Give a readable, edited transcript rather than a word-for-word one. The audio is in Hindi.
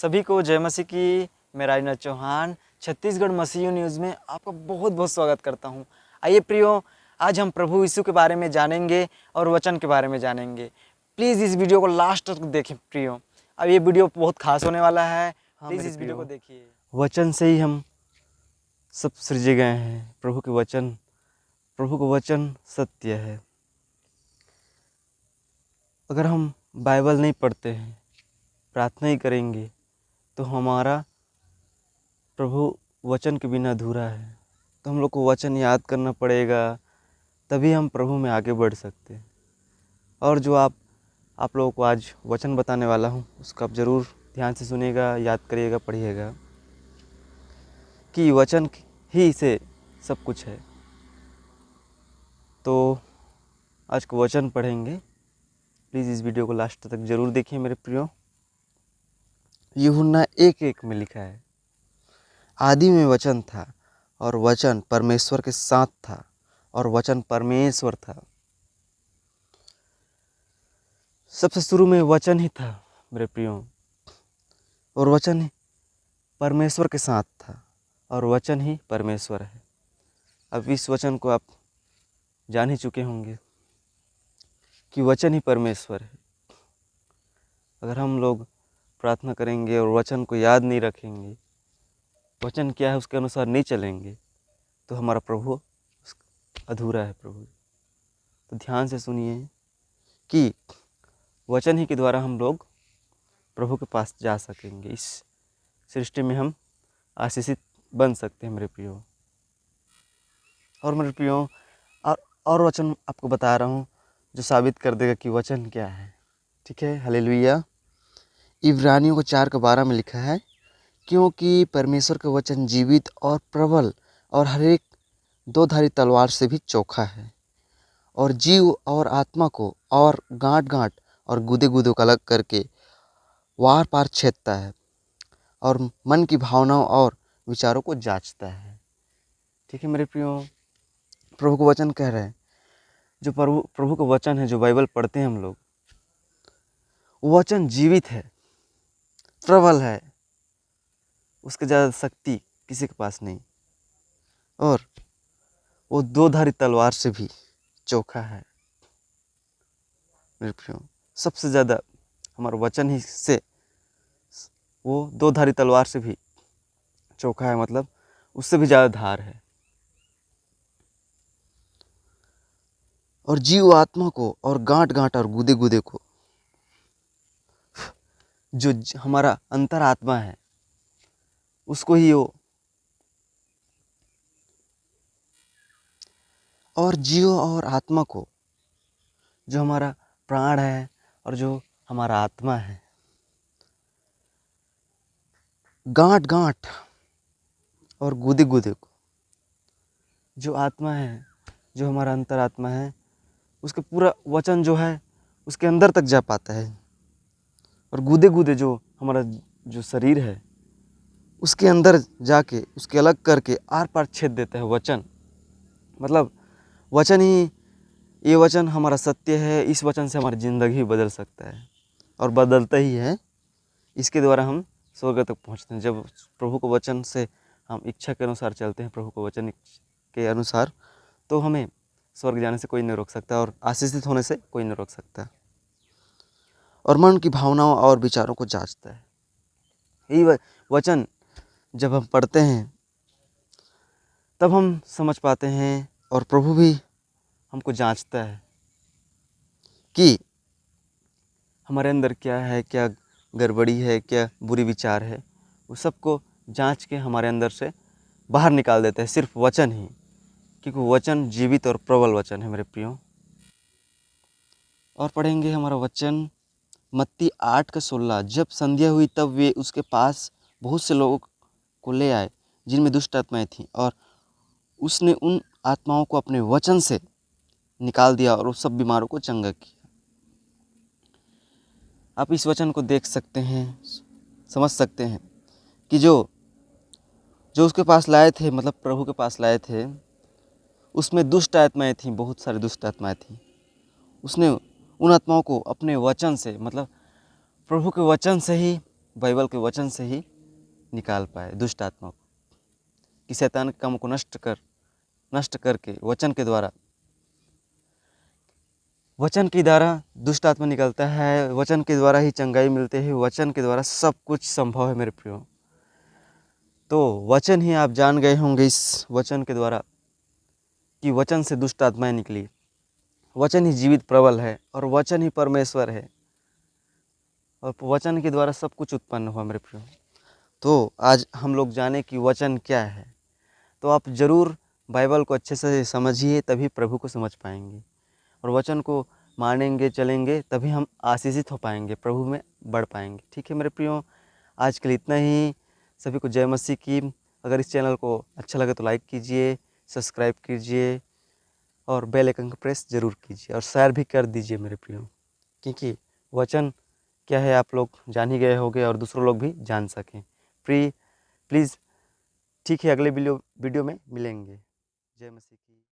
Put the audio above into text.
सभी को जय मसीह की। मैं राजनाथ चौहान छत्तीसगढ़ मसीह न्यूज़ में आपका बहुत बहुत स्वागत करता हूं। आइए प्रियो, आज हम प्रभु यीशु के बारे में जानेंगे और वचन के बारे में जानेंगे। प्लीज़ इस वीडियो को लास्ट तक देखें प्रियो। अब ये वीडियो बहुत खास होने वाला है। प्लीज़ इस वीडियो को देखिए। वचन से ही हम सब सृजे गए हैं। प्रभु का वचन सत्य है। अगर हम बाइबल नहीं पढ़ते हैं, प्रार्थना ही करेंगे, तो हमारा प्रभु वचन के बिना अधूरा है। तो हम लोग को वचन याद करना पड़ेगा, तभी हम प्रभु में आगे बढ़ सकते हैं। और जो आप लोगों को आज वचन बताने वाला हूँ, उसको आप ज़रूर ध्यान से सुनिएगा, याद करिएगा, पढ़िएगा कि वचन ही से सब कुछ है। तो आज को वचन पढ़ेंगे। प्लीज़ इस वीडियो को लास्ट तक ज़रूर देखिए मेरे प्रियो। यूहन्ना 1:1 में लिखा है, आदि में वचन था और वचन परमेश्वर के साथ था और वचन परमेश्वर था। सबसे शुरू में वचन ही था मेरे प्रियो, और वचन ही परमेश्वर के साथ था और वचन ही परमेश्वर है। अब इस वचन को आप जान ही चुके होंगे कि वचन ही परमेश्वर है। अगर हम लोग प्रार्थना करेंगे और वचन को याद नहीं रखेंगे, वचन क्या है उसके अनुसार नहीं चलेंगे, तो हमारा प्रभु अधूरा है प्रभु। तो ध्यान से सुनिए कि वचन ही के द्वारा हम लोग प्रभु के पास जा सकेंगे। इस सृष्टि में हम आशीषित बन सकते हैं मेरे प्रियो। और मेरे प्रियो, और वचन आपको बता रहा हूँ जो साबित कर देगा कि वचन क्या है। ठीक है, हालेलुया। इब्रानियों को 4:12 में लिखा है, क्योंकि परमेश्वर का वचन जीवित और प्रबल और हर एक दो-धारी तलवार से भी चोखा है और जीव और आत्मा को और गांठ-गांठ और गुदे-गुदे को अलग करके वार पार छेदता है और मन की भावनाओं और विचारों को जांचता है। ठीक है मेरे प्रियो, प्रभु का वचन कह रहे हैं, जो प्रभु का वचन है, जो बाइबल पढ़ते हैं हम लोग, वो वचन जीवित है, प्रबल है, उसके ज़्यादा शक्ति किसी के पास नहीं, और वो दो-धारी तलवार से भी चोखा है मेरे प्रियो। सबसे ज़्यादा हमारा वचन ही से वो दो-धारी तलवार से भी चोखा है, मतलब उससे भी ज़्यादा धार है। और जीव आत्मा को और गांठ-गांठ और गुदे-गुदे को, जो हमारा अंतरात्मा है, उसको ही वो, और जीव और आत्मा को, जो हमारा प्राण है और जो हमारा आत्मा है, गांठ-गांठ और गुदे-गुदे को, जो आत्मा है, जो हमारा अंतरात्मा है, उसके पूरा वचन जो है उसके अंदर तक जा पाता है। और गुदे-गुदे जो हमारा जो शरीर है, उसके अंदर जाके उसके अलग करके आर पार छेद देता है वचन। मतलब वचन ही, ये वचन हमारा सत्य है। इस वचन से हमारी ज़िंदगी बदल सकता है और बदलता ही है। इसके द्वारा हम स्वर्ग तक पहुंचते हैं। जब प्रभु के वचन से हम इच्छा के अनुसार चलते हैं, प्रभु के वचन के अनुसार, तो हमें स्वर्ग जाने से कोई नहीं रोक सकता और आशीषित होने से कोई नहीं रोक सकता। और मन की भावनाओं और विचारों को जांचता है। यही वचन जब हम पढ़ते हैं तब हम समझ पाते हैं, और प्रभु भी हमको जांचता है कि हमारे अंदर क्या है, क्या गड़बड़ी है, क्या बुरी विचार है। वो सबको जांच के हमारे अंदर से बाहर निकाल देता है, सिर्फ वचन ही, क्योंकि वचन जीवित और प्रबल वचन है मेरे प्रियो। और पढ़ेंगे हमारा वचन मत्ती 8:16। जब संध्या हुई तब वे उसके पास बहुत से लोगों को ले आए जिनमें दुष्ट आत्माएं थीं, और उसने उन आत्माओं को अपने वचन से निकाल दिया और उस सब बीमारों को चंगा किया। आप इस वचन को देख सकते हैं, समझ सकते हैं कि जो उसके पास लाए थे, मतलब प्रभु के पास लाए थे, उसमें दुष्ट आत्माएं थीं, बहुत सारी दुष्ट आत्माएं थीं। उसने उन आत्माओं को अपने वचन से, मतलब प्रभु के वचन से ही बाइबल के वचन से ही निकाल पाए दुष्ट आत्मा को, कि शैतान के काम को नष्ट करके वचन के द्वारा दुष्ट आत्मा निकलता है, वचन के द्वारा ही चंगाई मिलते है, वचन के द्वारा सब कुछ संभव है मेरे प्रियो। तो वचन ही आप जान गए होंगे इस वचन के द्वारा कि वचन से दुष्ट आत्माएं निकली। वचन ही जीवित प्रबल है और वचन ही परमेश्वर है और वचन के द्वारा सब कुछ उत्पन्न हुआ मेरे प्रियो। तो आज हम लोग जाने कि वचन क्या है। तो आप ज़रूर बाइबल को अच्छे से समझिए, तभी प्रभु को समझ पाएंगे और वचन को मानेंगे चलेंगे, तभी हम आशीषित हो पाएंगे, प्रभु में बढ़ पाएंगे। ठीक है मेरे प्रियो, आज के लिए इतना ही। सभी को जय मसीह की। अगर इस चैनल को अच्छा लगे तो लाइक कीजिए, सब्सक्राइब कीजिए और बेल आइकन को प्रेस ज़रूर कीजिए और शेयर भी कर दीजिए मेरे प्रियो, क्योंकि वचन क्या है आप लोग जान ही गए होंगे और दूसरों लोग भी जान सकें। प्लीज़ ठीक है, अगले वीडियो में मिलेंगे। जय मसीह की।